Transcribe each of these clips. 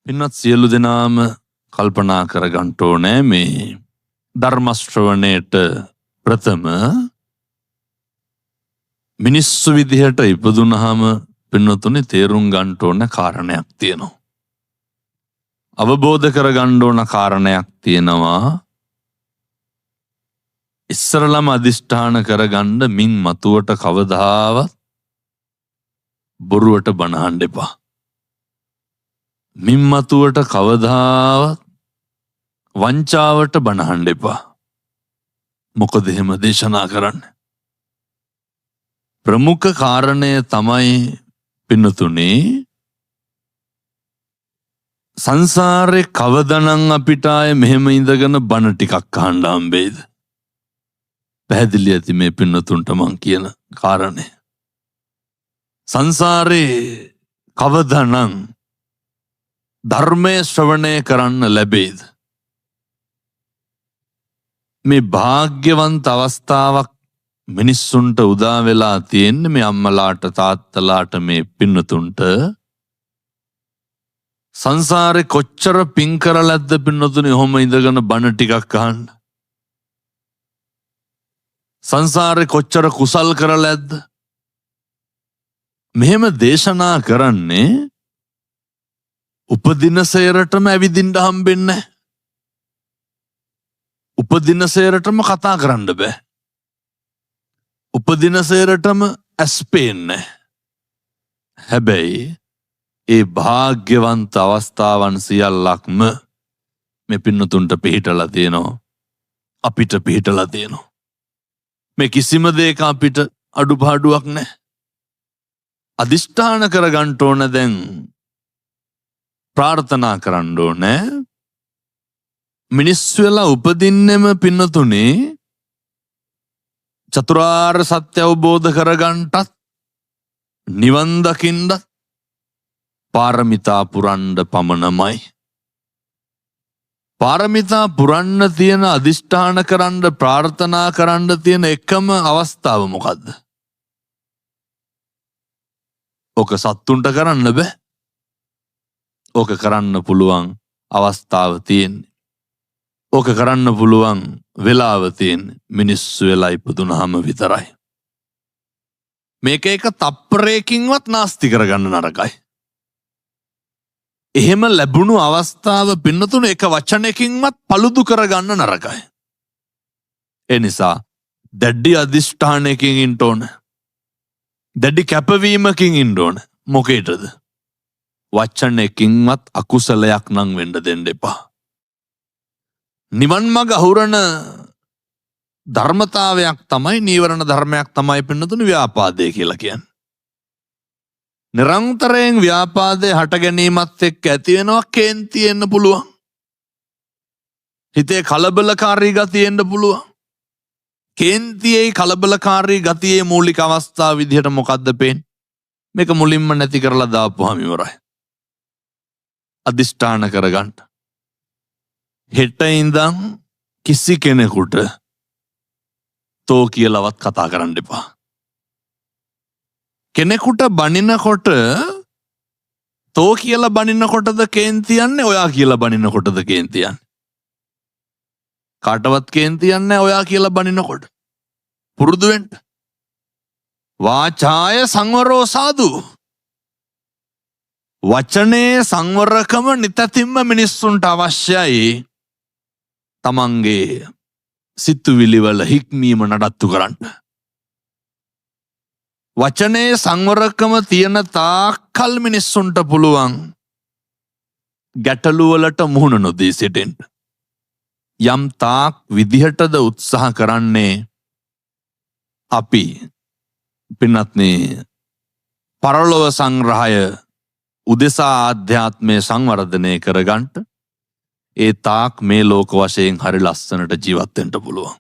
පින්වත් සියලු දෙනාම කල්පනා කරගන්න ඕනේ මේ ධර්ම ශ්‍රවණයට ප්‍රථම මිනිස්සු විදිහට ඉපදුනහම පින්වතුනි තේරුම් ගන්න ඕන කාරණයක් තියෙනවා. අවබෝධ කරගන්න ඕන කාරණයක් තියෙනවා. ඉස්සරළම අදිෂ්ඨාන කරගන්න මින් මතුවට කවදාවත් බොරුවට බණ අහන්න එපා. මින් මතුවට කවදාවත් වංචාවට බණ අහන්න එපා. මොකද එහෙම දේශනා කරන්නේ. ප්‍රමුඛ කාරණය තමයි පින්නතුනේ සංසාරේ කවදනම් අපිට ආයේ මෙහෙම ඉඳගෙන බණ ටිකක් අහන්න හම්බෙයිද? පැහැදිලි ඇති මේ පින්නතුන්ට මං කියන කාරණය. සංසාරේ කවදනම් ධර්මයේ ශ්‍රවණය කරන්න ලැබෙයිද? මේ භාග්‍යවන්ත අවස්ථාවක් මිනිස්සුන්ට උදා වෙලා තියෙන්නේ මේ අම්මලාට තාත්තලාට මේ පින්නතුන්ට. සංසාරේ කොච්චර පින් කරලද්ද පින්නතුනි ඔහොම ඉඳගෙන බණ ටිකක් අහන්න. සංසාරේ කොච්චර කුසල් කරලද්ද. මෙහෙම දේශනා කරන්නේ උපදින සේරටම ඇවිදින්න හම්බෙන්නේ. උපදින සේරටම කතා කරන්න බෑ. උපදින සේරටම ඇස් පේන්නේ. හැබැයි ඒ භාග්‍යවන්ත අවස්ථාවන් සියල්ලක්ම මේ පින්නතුන්ට පිහිටලා තියෙනවා. අපිට පිහිටලා තියෙනවා. මේ කිසිම දෙයක අපිට අඩුපාඩුවක් නැහැ. අදිෂ්ඨාන කරගන්න ඕන දැන් ප්‍රාර්ථනා කරන්න ඕනේ. මිනිස්සු වෙලා උපදින්නෙම පින්නතුනේ චතුරාර්ය සත්‍ය අවබෝධ කරගන්නටත් නිවන් දකින්නත් පාරමිතා පුරන්න පමණමයි. පාරමිතා පුරන්න තියෙන අදිෂ්ඨාන කරන්න ප්‍රාර්ථනා කරන්න තියෙන එකම අවස්ථාව මොකද්ද? ඕක සත්තුන්ට කරන්න බෑ. ඕක කරන්න පුළුවන් අවස්ථාව තියෙන්නේ. ඕක කරන්න පුළුවන් වෙලාව තියෙන්නේ මිනිස්සු වෙලා ඉපදුනහම විතරයි. මේක එක තප්පරයකින්වත් නාස්ති කරගන්න නරකයි. එහෙම ලැබුණු අවස්ථාව පින්නතුන එක වචනයකින්වත් paludu කරගන්න නරකයි. ඒ නිසා දැඩි අදිෂ්ඨානයකින් ඉන්න ඕන. දැඩි කැපවීමකින් ඉන්න ඕන. මොකේද? වචනයකින්වත් අකුසලයක් නම් වෙන්න දෙන්න එපා. නිවන් මඟ අහුරන ධර්මතාවයක් තමයි නීවරණ ධර්මයක් තමයි පින්නතුනි ව්‍යාපාදය කියලා කියන්නේ. නිරන්තරයෙන් ව්‍යාපාදේ හට ගැනීමත් එක්ක ඇති වෙනවා කේන්ති එන්න පුළුවන්. හිතේ කලබලකාරී ගතිය එන්න පුළුවන්. කේන්තියේ කලබලකාරී ගතියේ මූලික අවස්ථාව විදිහට මොකද්ද පේන්නේ? මේක මුලින්ම නැති කරලා දාපුවාම ඉවරයි. අදිෂ්ඨාන කරගන්න. හෙට ඉඳන් කිසි කෙනෙකුට තෝ කියලාවත් කතා කරන්න එපා. කෙනෙකුට බනිනකොට තෝ කියලා බනිනකොටද කේන්ති යන්නේ ඔයා කියලා බනිනකොටද කේන්ති යන්නේ? කාටවත් කේන්ති යන්නේ ඔයා කියලා බනිනකොට. පුරුදු වෙන්න. වාචාය සංවරෝ සාදු. වචනේ සංවරකම නිතතිම්ම මිනිස්සුන්ට අවශ්‍යයි. තමන්ගේ සිතුවිලි වල හික්මීම නඩත්තු කරන්න. වචනේ සංවරකම තියෙන තාක්කල් මිනිස්සුන්ට පුළුවන් ගැටලු වලට මුහුණ නොදී සිටින්න. යම් තාක් විදිහටද උත්සාහ කරන්නේ අපි පින්වත්නි පරලොව සංග්‍රහය උදෙසා ආධ්‍යාත්මය සංවර්ධනය කරගන්න ඒ තාක් මේ ලෝක වශයෙන් හරි ලස්සනට ජීවත් වෙන්න පුළුවන්.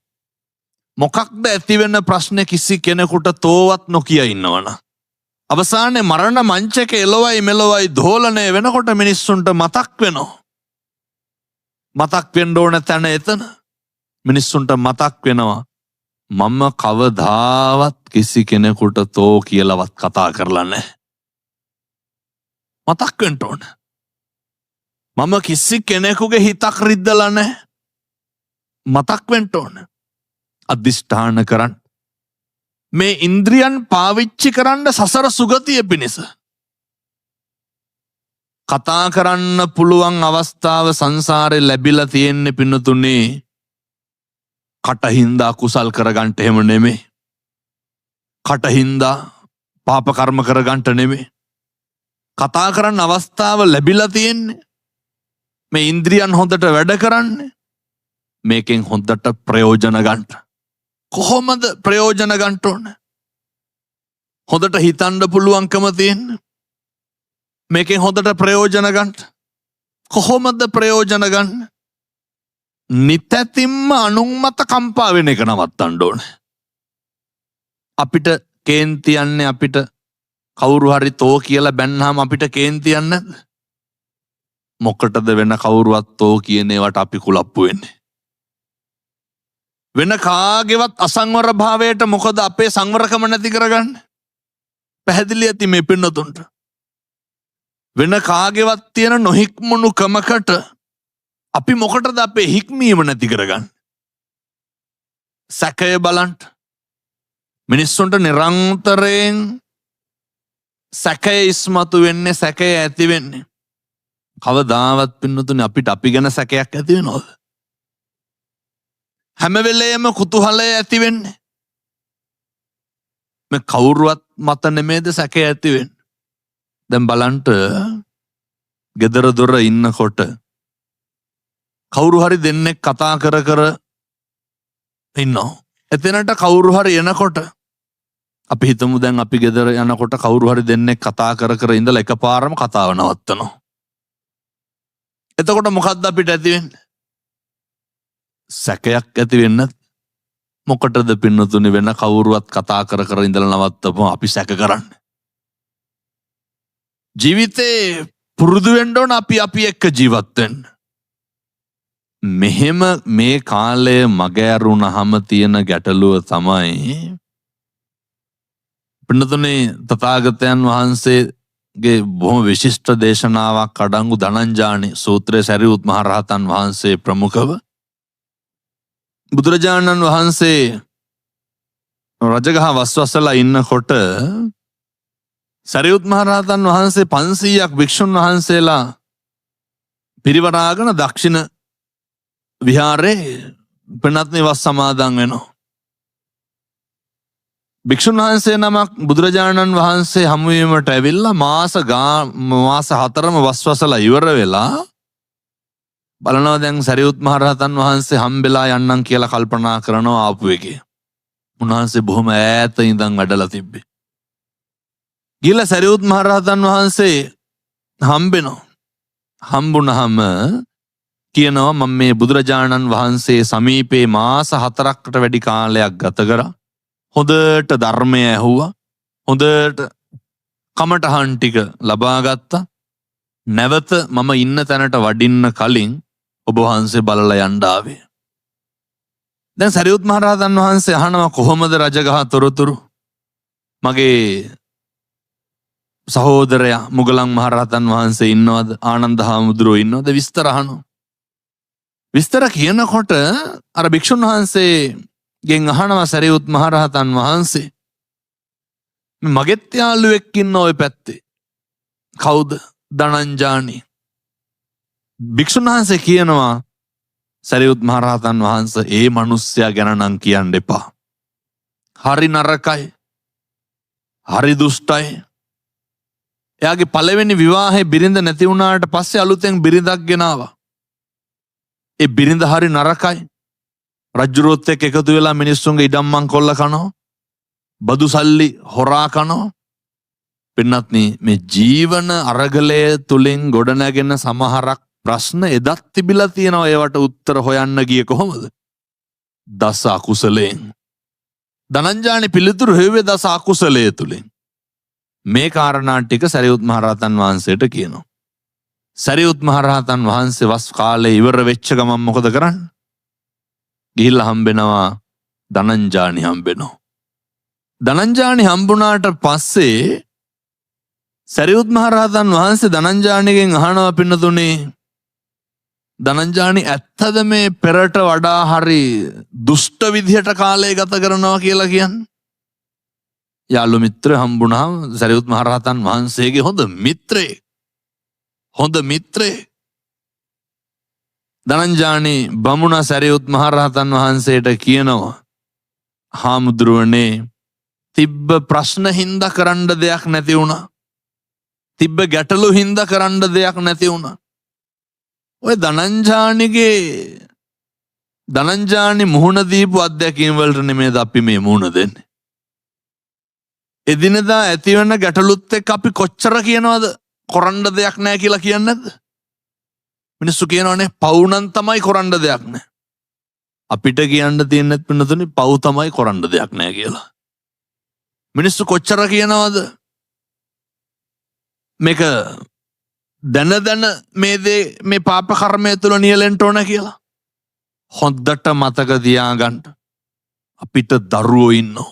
මොකක්ද ඇති වෙන ප්‍රශ්නේ කිසි කෙනෙකුට තෝවත් නොකිය ඉන්නවනම් අවසානයේ මරණ මංචක එළවයි මෙලවයි දෝලණය වෙනකොට මිනිස්සුන්ට මතක් වෙනවා. මතක් වෙන්න ඕන තැන එතන මිනිස්සුන්ට මතක් වෙනවා මම කවදාවත් කිසි කෙනෙකුට තෝ කියලාවත් කතා කරලා නැහැ. මතක් වෙන්න ඕන. මම කිසි කෙනෙකුගේ හිතක් රිද්දලා නැහැ. මතක් වෙන්න ඕන. අධිෂ්ඨාන කරන්න. මේ ඉන්ද්‍රියන් පාවිච්චි කරන්න සසර සුගතිය පිණිස. කතා කරන්න පුළුවන් අවස්ථාව සංසාරේ ලැබිලා තියෙන්නේ පින්නතුනේ කටින්දා කුසල් කරගන්න එහෙම නෙමෙයි. කටින්දා පාප කර්ම කරගන්න නෙමෙයි. කතා කරන්න අවස්ථාව ලැබිලා තියෙන්නේ මේ ඉන්ද්‍රියන් හොඳට වැඩ කරන්නේ මේකෙන් හොඳට ප්‍රයෝජන ගන්න. කොහොමද ප්‍රයෝජන ගන්න ඕන? හොඳට හිතන්න පුළුවන්කම තියෙන්නේ මේකෙන් හොඳට ප්‍රයෝජන ගන්න. කොහොමද ප්‍රයෝජන ගන්න? නිතැතිම්ම අනුන් මත කම්පා වෙන එක නවත්තන්න ඕන. අපිට කේන්ති යන්නේ අපිට කවුරු හරි තෝ කියලා බැන්නාම අපිට කේන්ති යන්නේ නැද්ද? මොකටද වෙන කවුරුවත් තෝ කියන ඒවට අපි කුලප්පු වෙන්නේ? වෙන කාගේවත් අසංවර භාවයට මොකද අපේ සංවරකම නැති කරගන්නේ? පැහැදිලි ඇති මේ පින්නතුන්ට. වෙන කාගේවත් තියෙන නොහික්මුණු කමකට අපි මොකටද අපේ හික්මීම නැති කරගන්නේ? සැකය බලන්න. මිනිස්සුන්ට නිරන්තරයෙන් සැකය ඉස්මතු වෙන්නේ, සැකය ඇති වෙන්නේ. කවදාවත් පින්නතුනේ අපිට අපි ගැන සැකයක් ඇති වෙනවද? හැම වෙලේම කුතුහලය ඇති වෙන්නේ. මේ කවුරුවත් මත නෙමේද සැකය ඇති වෙන්නේ? දැන් බලන්න ගෙදර දොර ඉන්නකොට කවුරු හරි දෙන්නෙක් කතා කර කර ඉන්නවා. එතනට කවුරු හරි එනකොට අපි හිතමු දැන් අපි ගෙදර යනකොට කවුරු හරි දෙන්නෙක් කතා කර කර ඉඳලා එකපාරම කතාව නවත්තනවා. එතකොට මොකද්ද අපිට ඇති වෙන්නේ? සැකයක් ඇති වෙන්නේ. මොකටද පින්නතුනේ වෙන කවුරුවත් කතා කර කර ඉඳලා නවත්තපුවම අපි සැක කරන්නේ? ජීවිතේ පුරුදු වෙන්න ඕන අපි එක්ක ජීවත් වෙන්න. මෙහෙම මේ කාලය මගහැරුණාම තියෙන ගැටලුව තමයි පින්නතුනේ තථාගතයන් වහන්සේගේ බොහොම විශිෂ්ට දේශනාවක් අඩංගු ධනංජානි සූත්‍රයේ සරියුත් මහ රහතන් වහන්සේ ප්‍රමුඛව බුදුරජාණන් වහන්සේ රජගහ වස්වසලා ඉන්නකොට සරියුත් මහ රහතන් වහන්සේ 500ක් භික්ෂුන් වහන්සේලා පිරිවරාගෙන දක්ෂිණ විහාරේ පින්වත්නි වස් සමාදන් වෙනවා. භික්ෂුන් වහන්සේ නමක් බුදුරජාණන් වහන්සේ හමු වීමට ඇවිල්ලා මාස 4ම වස්වසලා ඉවර වෙලා බලනවා දැන් සරියුත් මහ රහතන් වහන්සේ හම්බෙලා යන්නම් කියලා කල්පනා කරනවා ආපු එකේ. උන්වහන්සේ බොහොම ඈත ඉඳන් වැඩලා තිබ්බේ. ගිහලා සරියුත් මහ රහතන් වහන්සේ හම්බෙනවා. හම්බුනහම කියනවා මම මේ බුදුරජාණන් වහන්සේ සමීපේ මාස 4කට වැඩි කාලයක් ගත කරා. හොඳට ධර්මය ඇහුවා. හොඳට කමටහන් ටික ලබා ගත්තා. නැවත මම ඉන්න තැනට වඩින්න කලින් ඔබ වහන්සේ බලලා යන්න ආවේ. දැන් සරියුත් මහ රහතන් වහන්සේ අහනවා කොහොමද රජගහ තොරතුරු? මගේ සහෝදරයා මුගලන් මහ රහතන් වහන්සේ ඉන්නවද? ආනන්ද හාමුදුරුවෝ ඉන්නවද? විස්තර අහනවා. විස්තර කියනකොට අර භික්ෂුන් වහන්සේගෙන් අහනවා සරියුත් මහ රහතන් වහන්සේ මගෙත් යාළුවෙක් ඉන්න ඔය පැත්තේ. කවුද? ධනංජානි. භික්ෂුන් වහන්සේ කියනවා සරියුත් මහ රහතන් වහන්සේ ඒ මිනිස්සයා ගැන නම් කියන්න එපා. හරි නරකයි. හරි දුෂ්ටයි. එයාගේ පළවෙනි විවාහේ බිරිඳ නැති වුණාට පස්සේ අලුතෙන් බිරිඳක් ගෙනාවා. ඒ බිරිඳ හරි නරකයි. රජුරුවත් එක්ක එකතු වෙලා මිනිස්සුන්ගේ ඉඩම් මංකොල්ල කනවා. බදු සල්ලි හොරා කනවා. පින්වත්නි මේ ජීවන අරගලය තුලින් ගොඩනැගෙන සමහරක් ප්‍රශ්න එදත් තිබිලා තියෙනවා. ඒවට උත්තර හොයන්න ගියේ කොහොමද? දස අකුසලයෙන්. ධනංජානි පිළිතුරු හේවේ දස අකුසලයේ තුලින්. මේ කාරණා ටික සරියුත් මහ රහතන් වහන්සේට කියනවා. සරියුත් මහ රහතන් වහන්සේ වස් කාලේ ඉවර වෙච්ච ගමන් මොකද කරන්නේ? ගිහිල්ලා හම්බෙනවා ධනංජානි හම්බෙනවා. ධනංජානි හම්බුණාට පස්සේ සරියුත් මහ රහතන් වහන්සේ ධනංජානිගෙන් අහනවා පින්නතුනේ ධනංජානි ඇත්තද මේ පෙරට වඩා හරි දුෂ්ට විදිහට කාලය ගත කරනවා කියලා කියන්නේ? යාළු මිත්‍ර හම්බුණාම සරියුත් මහරහතන් වහන්සේගේ හොඳ මිත්‍රේ ධනංජානි බමුණ සරියුත් මහරහතන් වහන්සේට කියනවා, හාමුදුරුවනේ තිබ්බ ප්‍රශ්න හින්දා කරන්න දෙයක් නැති වුණා. තිබ්බ ගැටලු හින්දා කරන්න දෙයක් නැති වුණා. ඔය ධනංජානි මුහුණ දීපු අත්දැකීම් වලට නෙමෙයිද අපි මේ මුහුණ දෙන්නේ? එදිනෙදා ඇතිවෙන ගැටලුත් එක්ක අපි කොච්චර කියනවද කරන්න දෙයක් නැහැ කියලා කියන්නේ නැද්ද? මිනිස්සු කියනවානේ පව් නම් තමයි කරන්න දෙයක් නැහැ. අපිට කියන්න තියෙන්නේ පින්නතුනේ පව් තමයි කරන්න දෙයක් නැහැ කියලා. මිනිස්සු කොච්චර කියනවද මේක දැන මේ පාප කර්මය තුල නියැලෙන්න ඕන කියලා? හොඳට මතක තියාගන්න. අපිට දරුවෝ ඉන්නවා.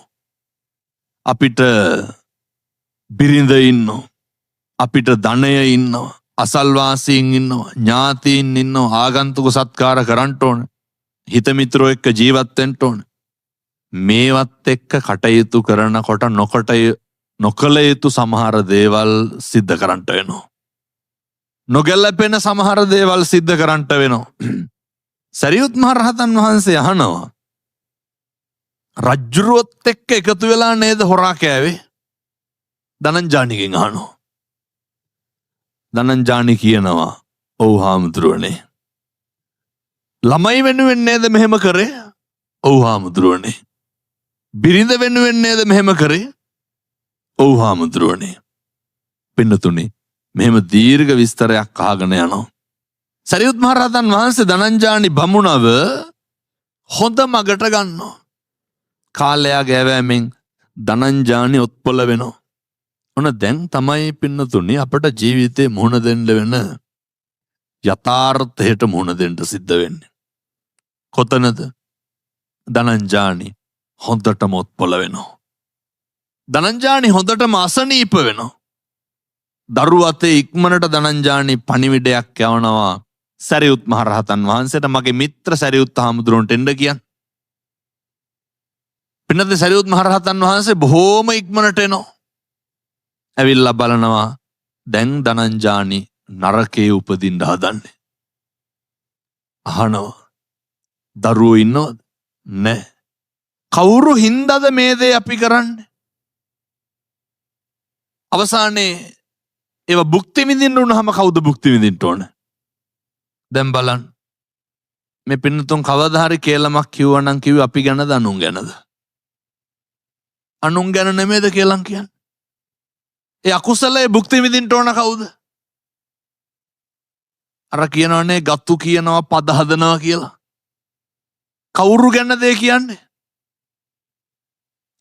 අපිට බිරිඳ ඉන්නවා. අපිට ධනය ඉන්නවා. අසල්වාසීන් ඉන්නවා. ඥාතීන් ඉන්නවා. ආගන්තුක සත්කාර කරන්න ඕන. හිත මිත්‍රෝ එක්ක ජීවත් වෙන්න ඕන. මේවත් එක්ක කටයුතු කරනකොට නොකළ යුතු සමහර දේවල් සිද්ධ කරන්න වෙනවා. නොගැලපෙන සමහර දේවල් සිද්ධ කරන්න වෙනවා. සරියුත් මහරහතන් වහන්සේ අහනවා, රජ්ජුරුවත් එක්ක එකතු වෙලා නේද හොරා කෑවේ? ධනංජානිගෙන් අහනවා. ධනංජානි කියනවා, ඔව් හාමුදුරුවනේ. ළමයි වෙනුවෙන් නේද මෙහෙම කරේ? ඔව් හාමුදුරුවනේ. බිරිඳ වෙනුවෙන් නේද මෙහෙම කරේ? ඔව් හාමුදුරුවනේ. පින්නතුනේ මෙහෙම දීර්ඝ විස්තරයක් අහගෙන යනවා. සරියුත් මහරහතන් වහන්සේ ධනංජානි බමුණව හොඳ මගට ගන්නවා. කාලයා ගෑවෑමෙන් ධනංජානි ඔත්පොළ වෙනවා. ඔන්න දැන් තමයි පින්නතුනේ අපට ජීවිතේ මුහුණ දෙන්න වෙන යථාර්ථයට මුහුණ දෙන්න සිද්ධ වෙන්නේ. කොතනද? ධනංජානි හොඳටම ඔත්පොළ වෙනවා. ධනංජානි හොඳටම අසනීප වෙනවා. දරුවතේ ඉක්මනට ධනංජානි පණිවිඩයක් යවනවා සරියුත් මහරහතන් වහන්සේට, මගේ මිත්‍ර සරියුත් හාමුදුරුවන්ට එන්න කියන්න. පින්නත සරියුත් මහරහතන් වහන්සේ බොහෝම ඉක්මනට එනවා. ඇවිල්ලා බලනවා දැන් ධනංජානි නරකේ උපදින්න හදන්නේ. අහනවා, දරුවෝ ඉන්නවද? නැහැ. කවුරු හින්දාද මේ දේ අපි කරන්නේ? අවසානයේ ඒව භුක්ති විඳින්න උනහම කවුද භුක්ති විඳින්න ඕන? දැන් බලන්න. මේ පින්නතුන් කවදා හරි කේලමක් කිව්වනම් කිව්වේ අපි ගැනද අනුන් ගැනද? අනුන් ගැන නෙමෙයිද කේලම් කියන්නේ? ඒ අකුසලයේ භුක්ති විඳින්න ඕන කවුද? අර කියනවනේ ගත්තු කියනවා පද හදනවා කියලා. කවුරු ගැනද ඒ කියන්නේ?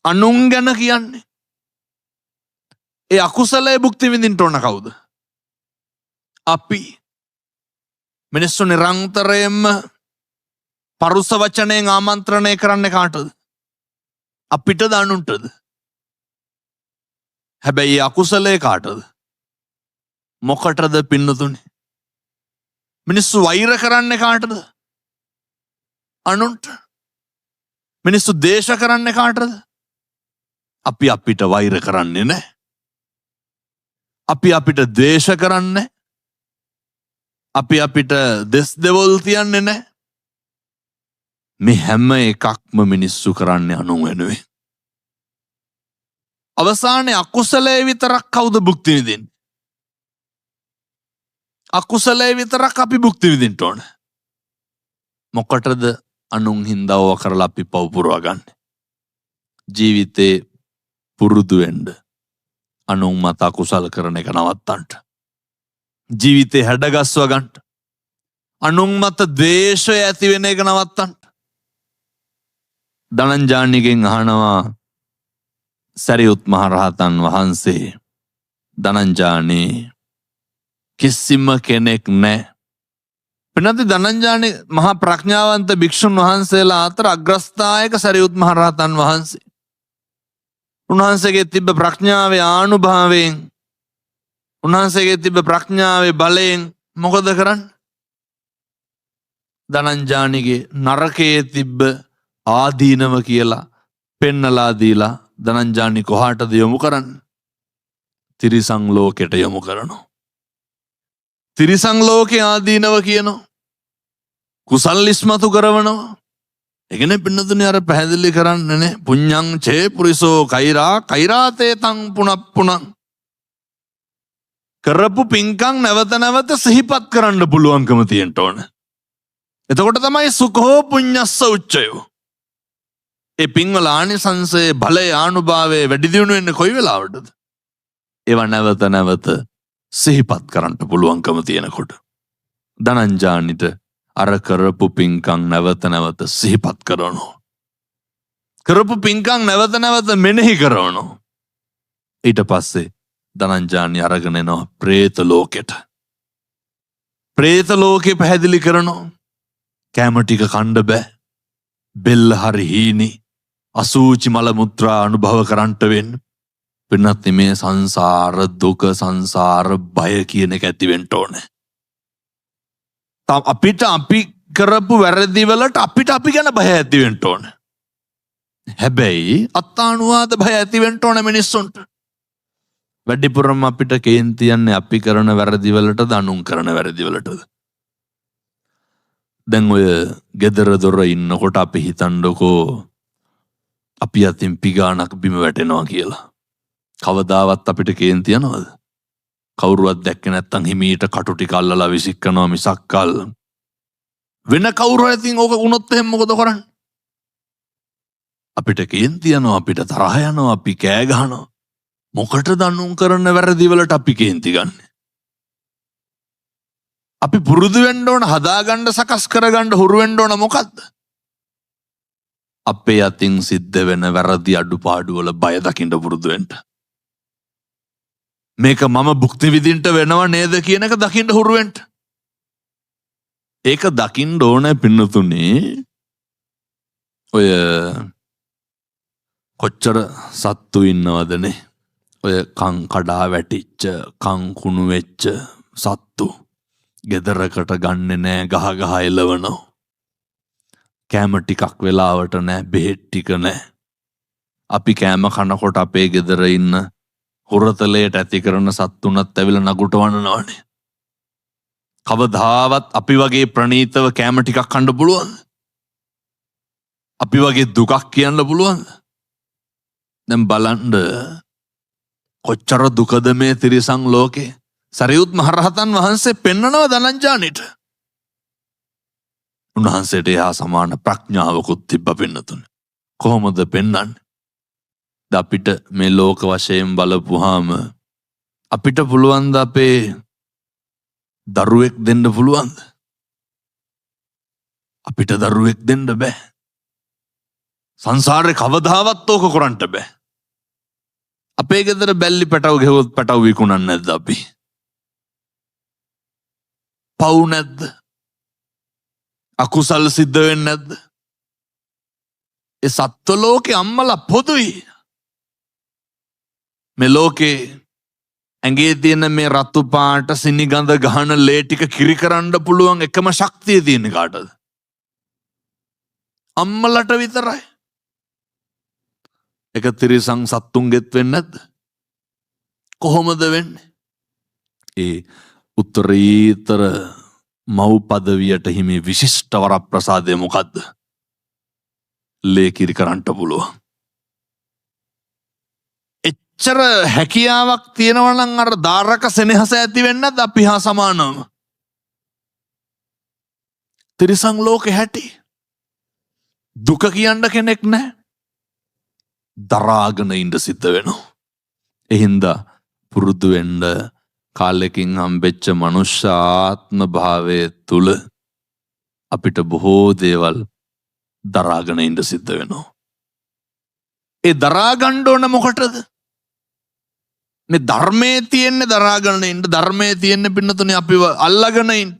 අනුන් ගැන කියන්නේ. ඒ අකුසලයේ භුක්ති විඳින්න ඕන කවුද? අපි. මිනිස්සු නිරන්තරයෙන්ම පරුස වචනයෙන් ආමන්ත්‍රණය කරන්නේ කාටද? අපිටද අනුන්ටද? හැබැයි අකුසලයේ කාටද? මොකටද පින්නතුනේ? මිනිස්සු වෛර කරන්නේ කාටද? අනුන්ට. මිනිස්සු දේශ කරන්නේ කාටද? අපි අපිට වෛර කරන්නේ නැහැ. අපි අපිට ද්වේෂ කරන්නේ. අපි අපිට දෙස් දෙවොල් තියන්නේ නැහැ. මේ හැම එකක්ම මිනිස්සු කරන්නේ අනුන් වෙනුවෙන්. අවසානයේ අකුසලයේ විතරක් කවුද භුක්ති විඳින්නේ? අකුසලයේ විතරක් අපි භුක්ති විඳින්න ඕන. මොකටද අනුන් හින්දාව කරලා අපි පව් පුරවා ගන්න? ජීවිතේ පුරුදු වෙන්න අනුන් මත අකුසල කරන එක නවත්තන්න. ජීවිතේ හැඩගස්ව ගන්න. අනුන් මත ද්වේෂය ඇති වෙන එක නවත්තන්න. ධනංජානිගෙන් අහනවා සරියුත් මහරහතන් වහන්සේ, ධනංජානි කිසිම කෙනෙක් නැහැ. පින්නති ධනංජානි මහා ප්‍රඥාවන්ත භික්ෂුන් වහන්සේලා අතර අග්‍රස්ථායක සරියුත් මහරහතන් වහන්සේ. උන්වහන්සේගේ තිබ්බ ප්‍රඥාවේ ආනුභාවයෙන්, උන්වහන්සේගේ තිබ්බ ප්‍රඥාවේ බලයෙන් මොකද කරන්නේ? ධනංජානිගේ නරකයේ තිබ්බ ආදීනව කියලා පෙන්නලා දීලා ධනංජානි කොහාටද යොමු කරන්නේ? තිරිසන් ලෝකෙට යොමු කරනවා. තිරිසන් ලෝකේ ආදීනව කියනවා. කුසල් ඉස්මතු කරවනවා. ඒකනේ පින්නතුනේ අර පැහැදිලි කරන්නනේ පුඤ්ඤං චේ පුරිසෝ කෛරා කෛරාතේ තං පුනප්පුනං. කරපු පින්කම් නැවත නැවත සිහිපත් කරන්න පුළුවන්කම තියෙන්න ඕන. එතකොට තමයි සුඛෝ පුඤ්ඤස්ස උච්චයෝ. ඒ පින්වල ආනිසංසයේ බලය ආනුභාවයේ වැඩි දියුණු වෙන්නේ කොයි වෙලාවටද? ඒවා නැවත නැවත සිහිපත් කරන්න පුළුවන්කම තියෙනකොට. ධනංජානිට අර කරපු පින්කම් නැවත නැවත සිහිපත් කරනවා. කරපු පින්කම් නැවත නැවත මෙනෙහි කරනවා. ඊට පස්සේ ධනංජානි අරගෙන එනවා പ്രേත ලෝකෙට. പ്രേත ලෝකේ පැහැදිලි කරනවා. කැම ටික කන්න බෑ. බෙල්ල හරි හීනි. අසූචි මල මුත්‍රා අනුභව කරන්නට වෙන්නේ. පින්නත් මේ සංසාර දුක සංසාර බය කියන එක ඇති වෙන්න ඕනේ. අපිට අපි කරපු වැරදි වලට අපිට අපි ගැන බය ඇති වෙන්න ඕනේ. හැබැයි අත්තානුවාද බය ඇති වෙන්න ඕනේ මිනිස්සුන්ට. වැඩිපුරම අපිට කේන්ති යන්නේ අපි කරන වැරදි වලටද අනුන් කරන වැරදි වලටද? දැන් ඔය ගෙදර දොර ඉන්නකොට අපි හිතන්නකෝ අපි අතින් පිගානක් බිම වැටෙනවා කියලා. කවදාවත් අපිට කේන්ති යනවද? කවුරුවත් දැක්කේ නැත්තම් හිමීට කටු ටික අල්ලලා විසිකනවා මිසක්කල් වෙන කවුරු හරි ඉතින් ඕක වුණොත් එහෙනම් මොකද කරන්නේ? අපිට කේන්ති යනවා, අපිට තරහ යනවා, අපි කෑ ගහනවා. මොකටද අනුන් කරන වැරදි වලට අපි කේන්ති ගන්නෙ? අපි පුරුදු වෙන්න ඕන, හදාගන්න, සකස් කරගන්න හුරු වෙන්න ඕන මොකද්ද? අපේ අතින් සිද්ධ වෙන වැරදි අඩුපාඩු වල බය දකින්න පුරුදු වෙන්න. මේක මම භුක්ති විඳින්න වෙනව නේද කියන එක දකින්න හුරු වෙන්න. ඒක දකින්න ඕන පින්නතුනේ. ඔය කොච්චර සත්තු ඉන්නවදනේ. ඔය කන් කඩා වැටිච්ච, කන් කුණු වෙච්ච සත්තු. ගෙදරකට ගන්නෙ නෑ, ගහ ගහ එලවනවා. කෑම ටිකක් වෙලාවට නෑ, බෙහෙත් ටික නෑ. අපි කෑම කනකොට අපේ ගෙදර ඉන්න හුරතලයට ඇති කරන සත්තුනත් ඇවිල්ලා නගුට වනනවනේ. කවදාවත් අපි වගේ ප්‍රණීතව කෑම ටිකක් කන්න පුළුවන්ද? අපි වගේ දුකක් කියන්න පුළුවන්ද? දැන් බලන්න කොච්චර දුකද මේ තිරිසන් ලෝකේ. සරියුත් මහරහතන් වහන්සේ පෙන්නනවා ධනංජානිට. උන්වහන්සේට එහා සමාන ප්‍රඥාවකුත් තිබ්බ පින්නතුනේ. කොහොමද පෙන්වන්නේ? අපිට මේ ලෝක වශයෙන් බලපුවාම අපිට පුළුවන් ද අපේ දරුවෙක් දෙන්න පුළුවන්ද? අපිට දරුවෙක් දෙන්න බෑ. සංසාරේ කවදාවත් ඕක කරන්න බෑ. අපේ ගෙදර බැල්ලි පැටව ගෙවුවොත් පැටව විකුණන්නේ නැද්ද අපි? පව් නැද්ද? අකුසල් සිද්ධ වෙන්නේ නැද්ද? ඒ සත්ත්ව ලෝකේ අම්මලා පොදුයි. මේ ලෝකේ ඇඟේ තියෙන මේ රතු පාට සිනිගඳ ගහන ලේ ටික කිරි කරන්න පුළුවන් එකම ශක්තිය තියෙන කාටද? අම්මලට විතරයි. එක තිරිසන් සත්තුන්ගෙත් වෙන්නේ නැද්ද? කොහොමද වෙන්නේ? ඒ උත්තරීතර මව් පදවියට හිමි විශිෂ්ට වරප්‍රසාදය මොකද්ද? ලේ කිරි කරන්න පුළුවන්. එච්චර හැකියාවක් තියෙනවා නම් අර දාරක සෙනෙහස ඇති වෙන්නේ නැද්ද අපි හා සමානව? තිරිසන් ලෝකේ හැටි. දුක කියන්න කෙනෙක් නැහැ. දරාගෙන ඉඳ සිද්ධ වෙනවා. එහින්දා පුරුදු වෙන්න කාලෙකින් හම්බෙච්ච මනුෂ්‍ය ආත්ම භාවයේ තුල අපිට බොහෝ දේවල් දරාගෙන ඉඳ සිද්ධ වෙනවා. ඒ දරා ගන්න ඕන මොකටද? මේ ධර්මයේ තියෙන්නේ දරාගෙන ඉන්න, ධර්මයේ තියෙන්නේ පින්නතුනේ අපිව අල්ලගෙන ඉන්න.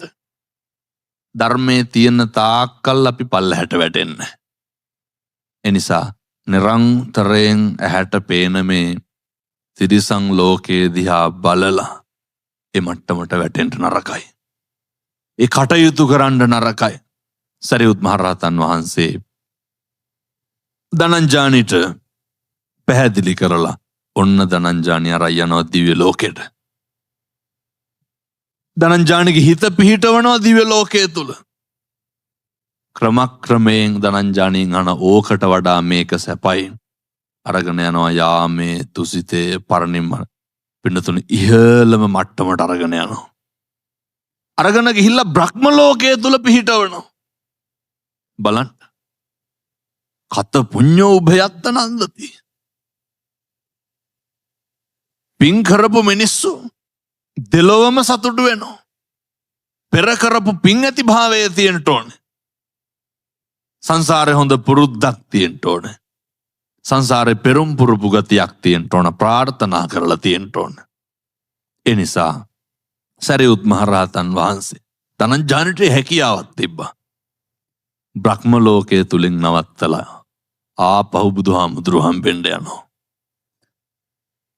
ධර්මයේ තියෙන තාක්කල් අපි පල්ලහැට වැටෙන්නේ. ඒ නිසා නිරන්තරයෙන් ඇහැට පේන මේ තිරිසන් ලෝකයේ දිහා බලලා ඒ මට්ටමට වැටෙන්න නරකයි. ඒ කටයුතු කරන්න නරකයි. සරියුත් මහරහතන් වහන්සේ ධනංජානිට පැහැදිලි කරලා ඔන්න ධනංජානි අරයි යනවා දිව්‍ය ලෝකෙට. ධනංජානිගේ හිත පිහිටවනවා දිව්‍ය ලෝකයේ තුල. ක්‍රමක්‍රමයෙන් ධනංජානින් අන ඕකට වඩා මේක සැපයි. අරගෙන යනවා යාමේ තුසිතේ පරිනිම්ම පින්නතුනි ඉහළම මට්ටමට අරගෙන යනවා. අරගෙන ගිහිල්ලා බ්‍රහ්ම ලෝකයේ තුල පිහිටවනවා. බලන්න. කත පුඤ්ඤෝ උභයත්ත නන්දති. පින් කරපු මිනිස්සු දෙලොවම සතුටු වෙනවා. පෙර කරපු පින් ඇති භාවයේ තියෙන්න ඕනේ. සංසාරේ හොඳ පුරුද්දක් තියෙන්න ඕනේ. සංසාරේ පෙරම් පුරුපු ගතියක් තියෙන්න ඕන. ප්‍රාර්ථනා කරලා තියෙන්න ඕන. ඒ නිසා සරියුත් මහරහතන් වහන්සේ ධනංජානිට හැකියාවක් තිබ්බා. බ්‍රහ්ම ලෝකයේ තුලින් නවත්තලා ආපහු බුදුහාමුදුරුවෝ හම්බෙන්න යනවා.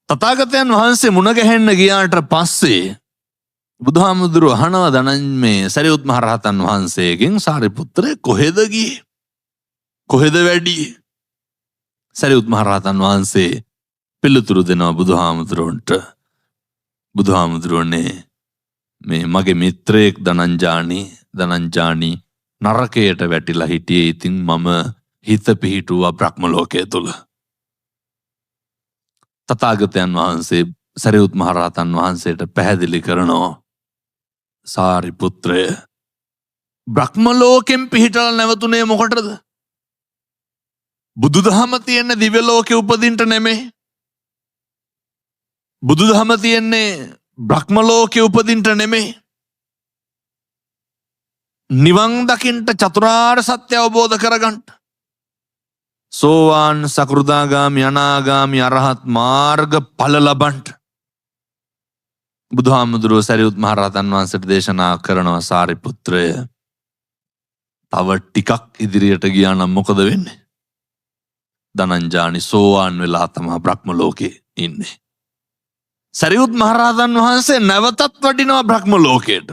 තථාගතයන් වහන්සේ මුණ ගැහෙන්න ගියාට පස්සේ බුදුහාමුදුරුවෝ අහනවා මේ සරියුත් මහරහතන් වහන්සේගෙන් සාරිපුත්‍රය කොහෙද ගියේ? කොහෙද වැඩියේ? සරියුත් මහරහතන් වහන්සේ පිළිතුරු දෙනවා බුදුහාමුදුරුවන්ට. බුදුහාමුදුරුවනේ මේ මගේ මිත්‍රයෙක් ධනංජානි නරකයට වැටිලා හිටියේ. ඉතින් මම හිත පිහිටුවා බ්‍රහ්ම ලෝකයේ තුල. තථාගතයන් වහන්සේ සරියුත් මහරහතන් වහන්සේට පැහැදිලි කරනවා සාරිපුත්‍රය බ්‍රහ්ම ලෝකෙන් පිහිටලා නැවතුනේ මොකටද? බුදුදහම තියෙන්නේ දිව්‍ය ලෝකේ උපදින්න නෙමෙයි. බුදුදහම තියෙන්නේ බ්‍රහ්ම ලෝකේ උපදින්න නෙමෙයි. නිවන් දකින්න චතුරාර්ය සත්‍ය අවබෝධ කරගන්න. සෝවාන් සකෘදාගාමි අනාගාමි අරහත් මාර්ග ඵල ලබන්න. බුදුහාමුදුරුවෝ සරියුත් මහරහතන් වහන්සේට දේශනා කරනවා සාරිපුත්‍රය තව ටිකක් ඉදිරියට ගියා නම් මොකද වෙන්නේ? ධනංජානි සෝවාන් වෙලා තමයි බ්‍රහ්ම ලෝකේ ඉන්නේ. සරියුත් මහරහතන් වහන්සේ නැවතත් වඩිනවා බ්‍රහ්ම ලෝකයට.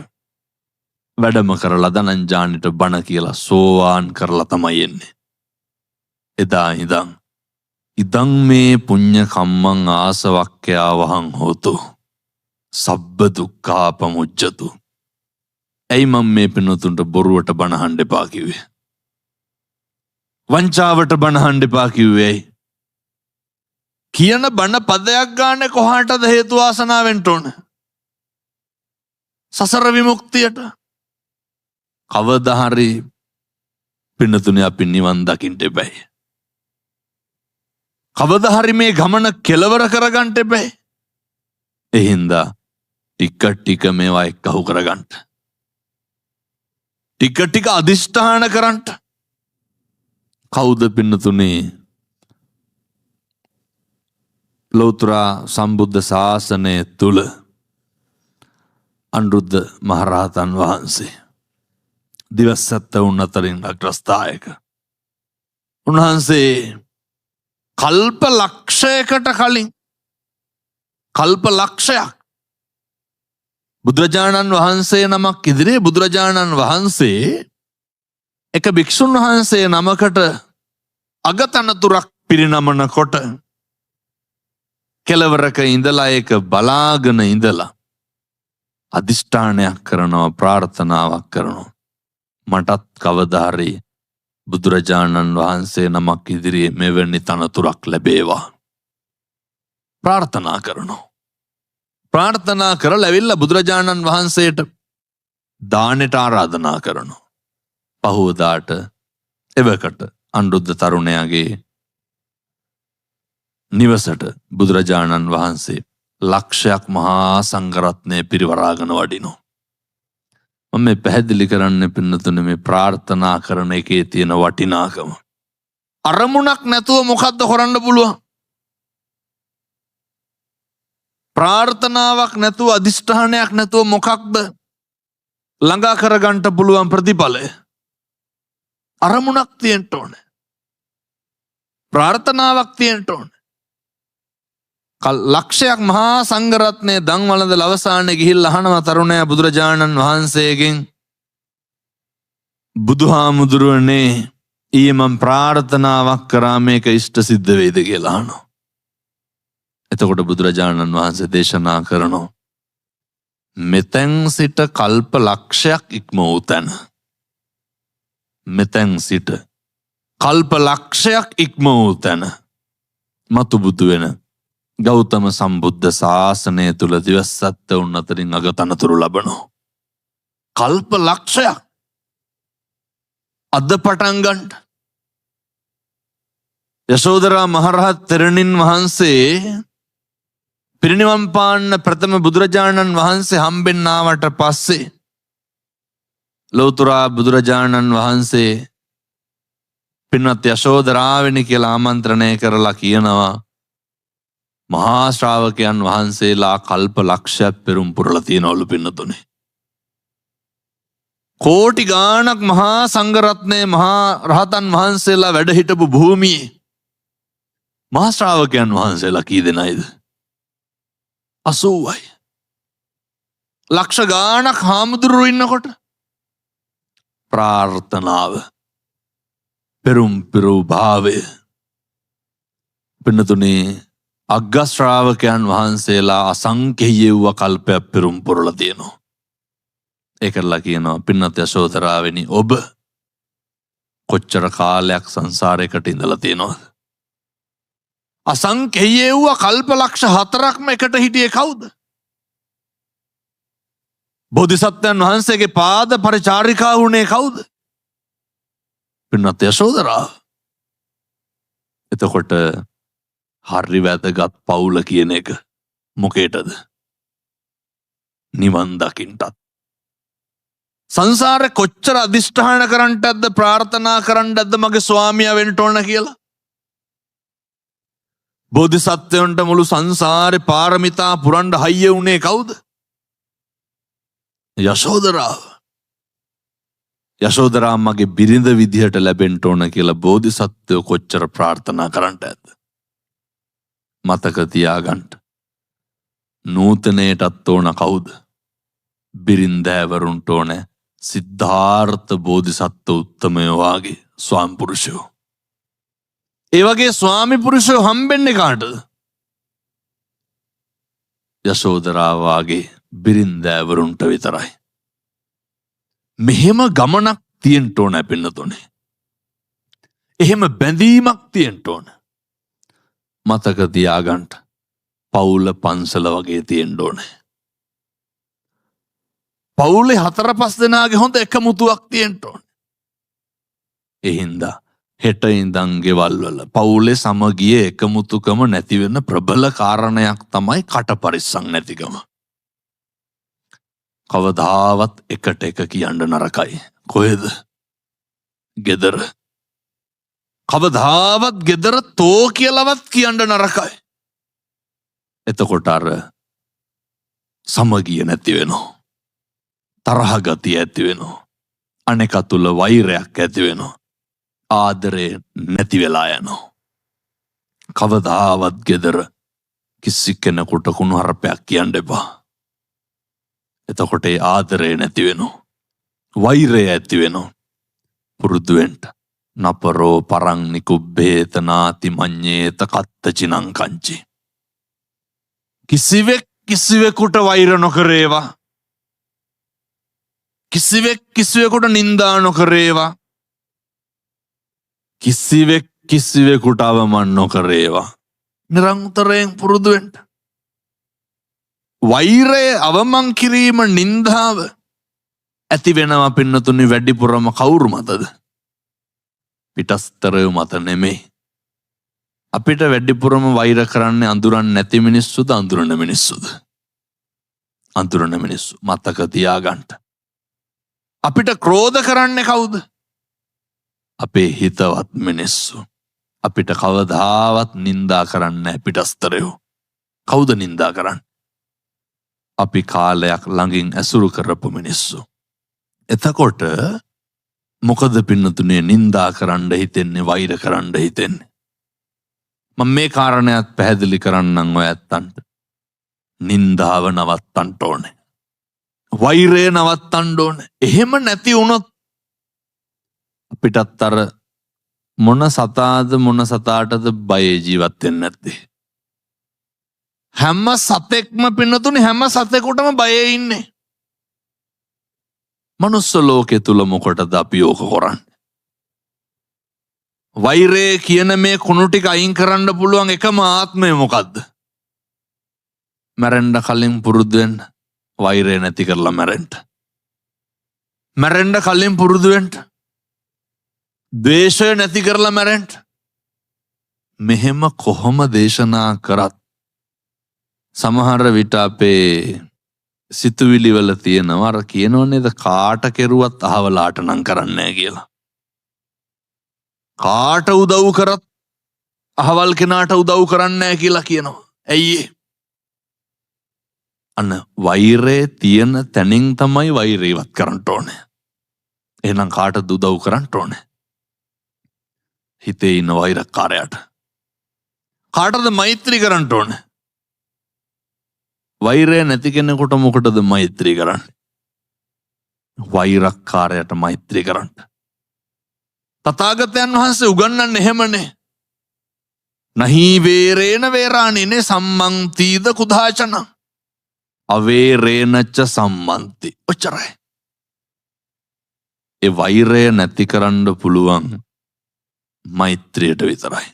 වැඩම කරලා ධනංජානිට බණ කියලා සෝවාන් කරලා තමයි එන්නේ. එදා ඉදං මේ පුඤ්ඤ කම්මං ආසවක්ඛ්‍යා වහං හෝතු සබ්බ දුක්ඛා පමුච්ඡතු. ඇයි මම මේ පිනතුන්ට බොරුවට බණ අහන්න එපා කිව්වේ? වංචාවට බණ අහන්න එපා කිව්වේ ඇයි? කියන බණ පදයක් ගන්න කොහාටද හේතු වාසනා වෙන්න ඕන? සසර විමුක්තියට. කවදා හරි පින්නතුනේ අපි නිවන් දකින්න එපැයි. කවදා හරි මේ ගමන කෙලවර කරගන්න එපැයි. එහින්දා ටික මේවා එක්කහු කරගන්න. ටික අදිෂ්ඨාන කරන්න. කවුද පින්නතුනේ ලෞතර සම්බුද්ධ ශාසනය තුල අනුරුද්ධ මහරහතන් වහන්සේ දිවස්සත්ත වුන් අතරින් අග්‍රස්ථායක. උන්වහන්සේ කල්ප ලක්ෂයකට කලින් කල්ප ලක්ෂයක් බුදුරජාණන් වහන්සේ නමක් ඉදිරියේ බුදුරජාණන් වහන්සේ එක භික්ෂුන් වහන්සේ නමකට අගතනතුරක් පිරිනමනකොට කෙලවරක ඉඳලා ඒක බලාගෙන ඉඳලා අදිෂ්ඨානයක් කරනවා, ප්‍රාර්ථනාවක් කරනවා. මටත් කවදා හරි බුදුරජාණන් වහන්සේ නමක් ඉදිරියේ මෙවැනි තනතුරක් ලැබේවා. ප්‍රාර්ථනා කරනවා. ප්‍රාර්ථනා කරලා ඇවිල්ලා බුදුරජාණන් වහන්සේට දානෙට ආරාධනා කරනවා. පහුවදාට එවකට අනුරුද්ධ තරුණයාගේ නිවසට බුදුරජාණන් වහන්සේ ලක්ෂයක් මහා සංඝරත්නය පිරිවරාගෙන වඩිනවා. මම මේ පැහැදිලි කරන්න පින්නතුනේ මේ ප්‍රාර්ථනා කරන එකේ තියෙන වටිනාකම. අරමුණක් නැතුව මොකද්ද කරන්න පුළුවන්? ප්‍රාර්ථනාවක් නැතුව අදිෂ්ඨානයක් නැතුව මොකක්ද ළඟා කරගන්න පුළුවන් ප්‍රතිඵලය? අරමුණක් තියෙන්න ඕනේ. ප්‍රාර්ථනාවක් තියෙන්න ඕනේ. ලක්ෂයක් මහා සංඝරත්නය දන් වළඳලා අවසානයේ ගිහිල්ලා අහනවා තරුණයා බුදුරජාණන් වහන්සේගෙන් බුදුහාමුදුරුවනේ ඊයේ මම ප්‍රාර්ථනාවක් කරා මේක ඉෂ්ට සිද්ධ වේද කියලා අහනවා. එතකොට බුදුරජාණන් වහන්සේ දේශනා කරනවා මෙතෙන් සිට කල්ප ලක්ෂයක් ඉක්ම වූ තැන. මෙතෙන් සිට කල්ප ලක්ෂයක් ඉක්ම වූ තැන මතු බුදු වෙන ගෞතම සම්බුද්ධ ශාසනය තුල දිවස්සත්ත උන් අතරින් අගතනතුරු ලබනවා. කල්ප ලක්ෂයක් අද පටන් ගන්න. යශෝදරා මහරහත් තෙරණින් වහන්සේ පිරිනිවන් පාන්න ප්‍රථම බුදුරජාණන් වහන්සේ හම්බෙන්න ආවට පස්සේ ලෞතුරා බුදුරජාණන් වහන්සේ පින්වත් යශෝදරාවෙනි කියලා ආමන්ත්‍රණය කරලා කියනවා මහා ශ්‍රාවකයන් වහන්සේලා කල්ප ලක්ෂයක් පෙරම් පුරලා තියෙනවලු පින්නතුනේ. කෝටි ගාණක් මහා සංඝරත්නයේ මහා රහතන් වහන්සේලා වැඩ හිටපු භූමියේ මහා ශ්‍රාවකයන් වහන්සේලා කී දෙනයිද? 80යි. ලක්ෂ ගාණක් හාමුදුරුවෝ ඉන්නකොට ප්‍රාර්ථනාව පෙරම් පිරූ භාවය පින්නතුනේ අග්ග ශ්‍රාවකයන් වහන්සේලා අසංඛ්‍යය වූ කල්පයක් පෙරම් පුරලා තියෙනවා. ඒකලා කියනවා පින්නත් යශෝදරාවෙනි ඔබ කොච්චර කාලයක් සංසාරයකට ඉඳලා තියෙනවද? අසංඛ්‍යය වූ කල්ප ලක්ෂ 4ක්ම එකට හිටියේ කවුද? බෝධිසත්වයන් වහන්සේගේ පාද පරිචාරිකා වුණේ කවුද? පින්නත් යශෝදරාව. එතකොට හරි වැදගත් පවුල කියන එක මොකේටද? නිවන් දකින්නටත්. සංසාරේ කොච්චර අදිෂ්ඨාන කරන්නටද ප්‍රාර්ථනා කරන්නටද මගේ ස්වාමියා වෙන්න ඕන කියලා? බෝධිසත්වයන්ට මුළු සංසාරේ පාරමිතා පුරන්න හයිය උනේ කවුද? යශෝදරාව. යශෝදරා මගේ බිරිඳ විදිහට ලැබෙන්න ඕන කියලා බෝධිසත්වයෝ කොච්චර ප්‍රාර්ථනා කරන්නට ඇද්ද? මතක තියාගන්න. නූතනයටත් ඕන කවුද? බිරින්දෑවරුන්ට ඕන සිද්ධාර්ථ බෝධිසත්ව උත්තමයෝ වාගේ ස්වාමි පුරුෂයෝ. ඒ වගේ ස්වාමි පුරුෂයෝ හම්බෙන්නේ කාටද? යශෝදරා වාගේ බිරින්දෑවරුන්ට විතරයි. මෙහෙම ගමනක් තියෙන්න ඕන පින්නතුනේ. එහෙම බැඳීමක් තියෙන්න ඕන. මතක තියාගන්න. පවුල පන්සල වගේ තියෙන්න ඕනේ. පවුලේ 4-5 දෙනාගේ හොඳ එකමුතුවක් තියෙන්න ඕනේ. ඒ හින්දා හෙට ඉඳන් ගෙවල් වල පවුලේ සමගිය එකමුතුකම නැති වෙන ප්‍රබල කාරණයක් තමයි කට පරිස්සම් නැතිකම. කවදාවත් එකට එක කියන්න නරකයි. කොහෙද? ගෙදර. කවදාවත් ගෙදර තෝ කියලාවත් කියන්න නරකයි. එතකොට අර සමගිය නැති වෙනවා. තරහ ගතිය ඇති වෙනවා. අනෙක තුල වෛරයක් ඇති වෙනවා. ආදරේ නැති වෙලා යනවා. කවදාවත් ගෙදර කිසි කෙනෙකුට කුණු හරපයක් කියන්න එපා. එතකොට ඒ ආදරේ නැති වෙනවා. වෛරය ඇති වෙනවා. පුරුදු වෙන්න. නපරෝ පරං නිකුබ්බේත නාති මඤ්ඤේත කත්තචිනං කංචි. කිසිවෙකුට වෛර නොකරේවා. කිසිවෙකුට නින්දා නොකරේවා. කිසිවෙකුට අවමන් නොකරේවා. නිරන්තරයෙන් පුරුදු වෙන්න. වෛරය අවමන් කිරීම නින්දාව ඇති වෙනවා පින්නතුනි වැඩිපුරම කවුරු මතද? පිටස්තරය මත නෙමෙයි. අපිට වැඩිපුරම වෛර කරන්නේ අඳුරන්නේ නැති මිනිස්සුද අඳුරන මිනිස්සුද? අඳුරන මිනිස්සු. මතක තියාගන්න. අපිට ක්‍රෝධ කරන්නේ කවුද? අපේ හිතවත් මිනිස්සු. අපිට කවදාවත් නින්දා කරන්නේ පිටස්තරයෝ. කවුද නින්දා කරන්නේ? අපි කාලයක් ළඟින් ඇසුරු කරපු මිනිස්සු. එතකොට මොකද පින්නතුනේ නින්දා කරන්න හිතෙන්නේ වෛර කරන්න හිතෙන්නේ? මම මේ කාරණයක් පැහැදිලි කරන්නම් ඔය ඇත්තන්ට. නින්දාව නවත්තන්න ඕනේ. වෛරය නවත්තන්න ඕනේ. එහෙම නැති වුණොත් අපිටත් අර මොන සතාද මොන සතාටද බය ජීවත් වෙන්නේ නැත්තේ. හැම සතෙක්ම පින්නතුනේ හැම සතෙකුටම බයේ ඉන්නේ. මනුස්ස ලෝකේ තුල මොකටද අපි ඕක කරන්නේ? වෛරය කියන මේ කුණු ටික අයින් කරන්න පුළුවන් එකම ආත්මය මොකද්ද? මැරෙන්න කලින් පුරුදු වෙන්න. වෛරය නැති කරලා මැරෙන්න. මැරෙන්න කලින් පුරුදු වෙන්න. ද්වේෂය නැති කරලා මැරෙන්න. මෙහෙම කොහොම දේශනා කරත් සමහර විට අපේ සිතුවිලි වල තියෙනවා අර කියනෝනේද කාට කෙරුවත් අහවලාට නම් කරන්නේ නැහැ කියලා. කාට උදව් කරත් අහවල් කෙනාට උදව් කරන්නේ නැහැ කියලා කියනවා. ඇයි ඒ? අන්න වෛරය තියෙන තැනින් තමයි වෛරය ඉවත් කරන්න ඕනේ. එහෙනම් කාටද උදව් කරන්න ඕනේ? හිතේ ඉන්න වෛරකාරයාට. කාටද මෛත්‍රී කරන්න ඕනේ? වෛරය නැති කෙනෙකුට මොකටද මෛත්‍රී කරන්නේ? වෛරකාරයට මෛත්‍රී කරන්න. තථාගතයන් වහන්සේ උගන්වන්නේ එහෙමනේ. නහි වේරේන වේරාණිනේ සම්මන්තිද කුදාචන. අවේරේනච්ච සම්මන්ති. ඔච්චරයි. ඒ වෛරය නැති කරන්න පුළුවන් මෛත්‍රියට විතරයි.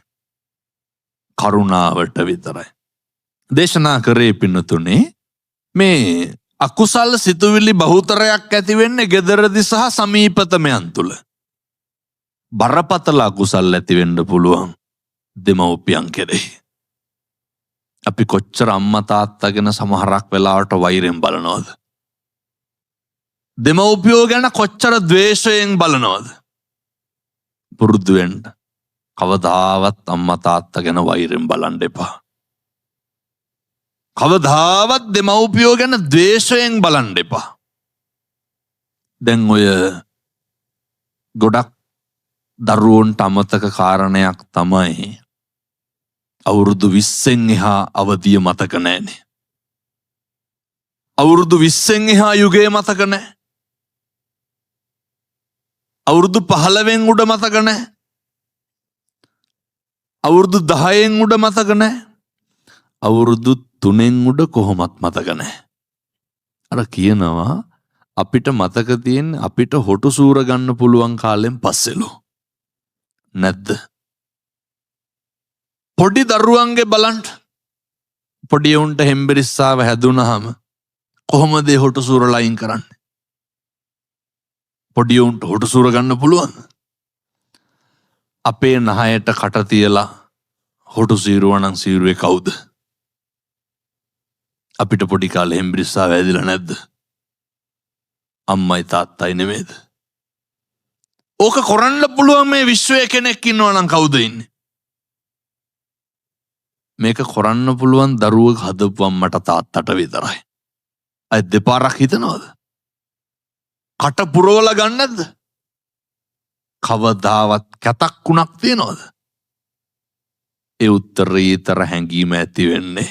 කරුණාවට විතරයි. දේශනා කරේ පින්නතුනේ මේ අකුසල් සිතුවිලි බහුතරයක් ඇති වෙන්නේ gedaraදි සහ සමීපතමයන් තුල. බරපතල අකුසල් ඇති වෙන්න පුළුවන් දෙමව්පියන් කෙරෙහි. අපි කොච්චර අම්මා තාත්තා ගැන සමහරක් වෙලාවට වෛරයෙන් බලනවද? දෙමව්පියෝ ගැන කොච්චර ද්වේෂයෙන් බලනවද? පුරුදු වෙන්න. කවදාවත් අම්මා තාත්තා ගැන වෛරයෙන් බලන්න එපා. කවදාවත් දෙමව්පියෝ ගැන ද්වේෂයෙන් බලන්න එපා. දැන් ඔය ගොඩක් දරුවන්ට අමතක කාරණයක් තමයි අවුරුදු 20න් එහා අවදිය මතක නැහැනේ. අවුරුදු 20න් එහා යුගය මතක නැහැ. අවුරුදු 15න් උඩ මතක නැහැ. අවුරුදු 10න් උඩ මතක නැහැ. අවුරුදු 3න් උඩ කොහොමත් මතක නැහැ. අර කියනවා අපිට මතක තියෙන්නේ අපිට හොටු සූර ගන්න පුළුවන් කාලෙන් පස්සෙලු. නැද්ද? පොඩි දරුවන්ගේ බලන්න. පොඩි උන්ට හෙම්බිරිස්සාව හැදුනහම කොහොමද හොටු සූර ලයින් කරන්නේ? පොඩි උන්ට හොටු සූර ගන්න පුළුවන්? අපේ නහයට කට තියලා හොටු සීරුවා නම් සීරුවේ කවුද? අපිට පොඩි කාලේ හෙම්බිරිස්සාව ඇදිලා නැද්ද? අම්මයි තාත්තයි නෙමෙයිද? ඕක කරන්න පුළුවන් මේ විශ්වයේ කෙනෙක් ඉන්නවා නම් කවුද ඉන්නේ? මේක කරන්න පුළුවන් දරුවෙක් හදපු අම්මට තාත්තට විතරයි. අය දෙපාරක් හිතනවද? කට පුරවලා ගන්නද? කවදාවත් කැතක් කුණක් තියනවද? ඒ උත්තරීතර හැඟීම ඇති වෙන්නේ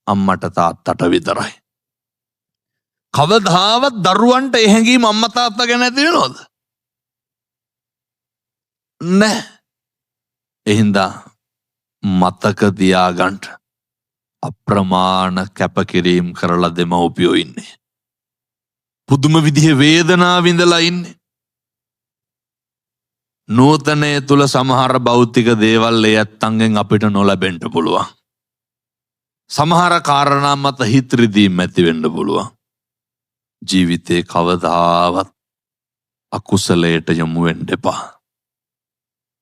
අම්මට තාත්තට විතරයි. කවදාවත් දරුවන්ට ඒ හැඟීම අම්මා තාත්තා ගැන ඇති වෙනවද? නැහැ. එහින්දා මතක තියාගන්න අප්‍රමාණ කැපකිරීම කරලා දෙමව්පියෝ ඉන්නේ. පුදුම විදිහේ වේදනාව විඳලා ඉන්නේ. නූතනයේ තුල සමහර භෞතික දේවල් ඒ ඇත්තන්ගෙන් අපිට නොලැබෙන්න පුළුවන්. සමහර කාරණා මත හිත රිදීම් ඇති වෙන්න පුළුවන්. ජීවිතේ කවදාවත් අකුසලයට යමු වෙන්න එපා.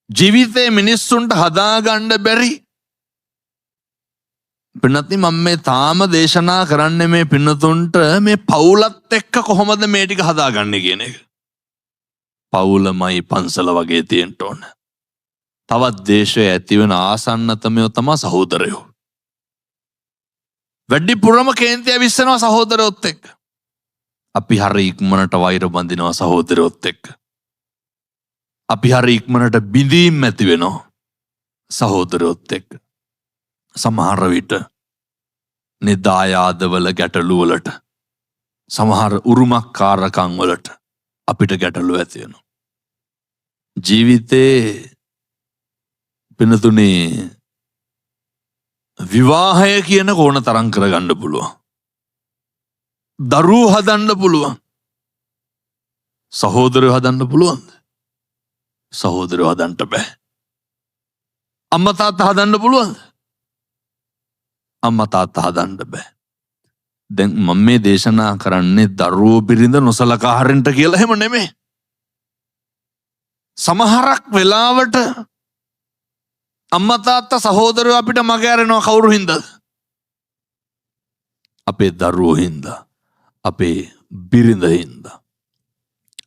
ජීවිතේ මිනිස්සුන්ට හදාගන්න බැරි. පින්නත්නි මම මේ තාම දේශනා කරන්නේ මේ පින්නතුන්ට මේ පවුලත් එක්ක කොහොමද මේ ටික හදාගන්නේ කියන එක. පවුලමයි පන්සල වගේ තියෙන්න ඕන. තවත් දේශය ඇති වෙන ආසන්නතමයෝ තමයි සහෝදරයෝ. වැඩිපුරම කේන්ති ඇවිස්සනවා සහෝදරයොත් එක්ක. අපි හරි ඉක්මනට වෛර බඳිනවා සහෝදරයොත් එක්ක. අපි හරි ඉක්මනට බිඳීම් ඇති වෙනවා සහෝදරයොත් එක්ක. සමහර විට නිදායාදවල ගැටලු වලට සමහර උරුමකාරකම් වලට අපිට ගැටලු ඇති වෙනවා. ජීවිතේ පිනතුනේ විවාහය කියන කෝණ තරම් කරගන්න පුළුවන්. දරුවෝ හදන්න පුළුවන්. සහෝදරයෝ හදන්න පුළුවන්ද? සහෝදරයෝ හදන්න බෑ. අම්මා තාත්තා හදන්න පුළුවන්ද? අම්මා තාත්තා හදන්න බෑ. දැන් මම මේ දේශනා කරන්නේ දරුවෝ බිරිඳ නොසලකා හරින්න කියලා එහෙම නෙමෙයි. සමහරක් වෙලාවට අම්මා තාත්තා සහෝදරයෝ අපිට මග ඇරෙනවා කවුරු හින්දාද? අපේ දරුවෝ හින්දා. අපේ බිරිඳ හින්දා.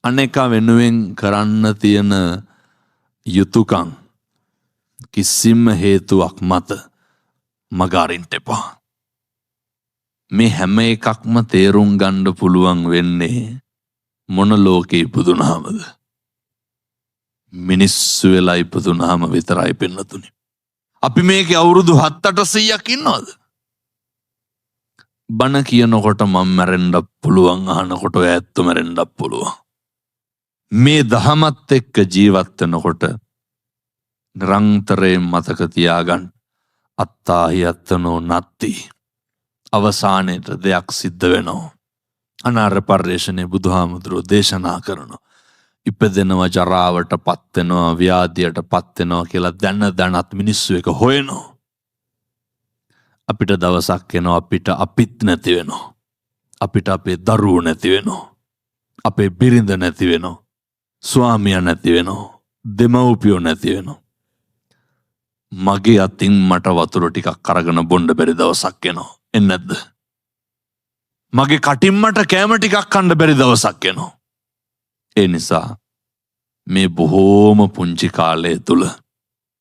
අනේක වෙනුවෙන් කරන්න තියෙන යුතුයකම් කිසිම හේතුවක් මත මග අරින්න එපා. මේ හැම එකක්ම තේරුම් ගන්න පුළුවන් වෙන්නේ මොන ලෝකේ ඉපදුනහමද? මිනිස්සු වෙලා ඉපදුනහම විතරයි පින්නතුනි. අපි මේකේ අවුරුදු 7-800ක් ඉන්නවද? බණ කියනකොට මම මැරෙන්නත් පුළුවන්, අහනකොට ඔය ඇත්ත මැරෙන්නත් පුළුවන්. මේ දහමත් එක්ක ජීවත් වෙනකොට නිරන්තරයෙන් මතක තියාගන්න අත්තාහි අත්තනෝ නත්ති. අවසානයේට දෙයක් සිද්ධ වෙනවා. අනාර පරිශ්‍රණේ බුදුහාමුදුරුවෝ දේශනා කරනවා. ඉපදෙනවා, ජරාවට පත් වෙනවා, ව්‍යාධියට පත් වෙනවා කියලා දැනත් මිනිස්සු එක හොයනවා. අපිට දවසක් එනවා අපිත් නැති වෙනවා. අපිට අපේ දරුවෝ නැති වෙනවා. අපේ බිරිඳ නැති වෙනවා. ස්වාමියා නැති වෙනවා. දෙමව්පියෝ නැති වෙනවා. මගේ අතින් මට වතුර ටිකක් අරගෙන බොන්න බැරි දවසක් එනවා. එන්නේ නැද්ද? මගේ කටින් මට කෑම ටිකක් කන්න බැරි දවසක් එනවා. ඒ නිසා මේ බොහෝම පුංචි කාලය තුල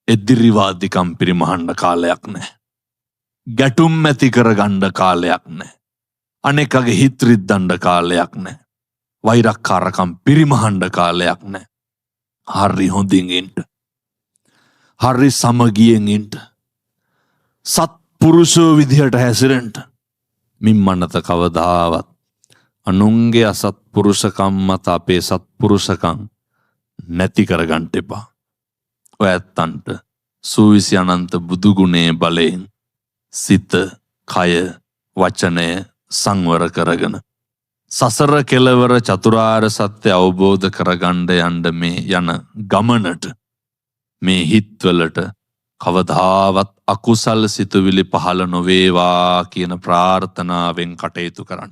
එදිරිවාදිකම් පිරිමහන්න කාලයක් නැහැ. ගැටුම් ඇති කරගන්න කාලයක් නැහැ. අනෙකගේ හිත රිද්දන්න කාලයක් නැහැ. වෛරක්කාරකම් පිරිමහන්න කාලයක් නැහැ. හරි හොඳින් ඉන්න. හරි සමගියෙන් ඉන්න. සත්පුරුෂෝ විදිහට හැසිරෙන්න. මිම්මනත කවදාවත් අනුන්ගේ අසත්පුරුෂකම් මත අපේ සත්පුරුෂකම් නැති කරගන්න එපා. ඔය ඇත්තන්ට සූවිසි අනන්ත බුදු ගුණයේ බලයෙන් සිත, කය, වචනය සංවර කරගෙන සසර කෙලවර චතුරාර්ය සත්‍ය අවබෝධ කරගන්න යන්න මේ යන ගමනට මේ හිත්වලට කවදාවත් අකුසල් සිතුවිලි පහළ නොවේවා කියන ප්‍රාර්ථනාවෙන් කටයුතු කරන්න.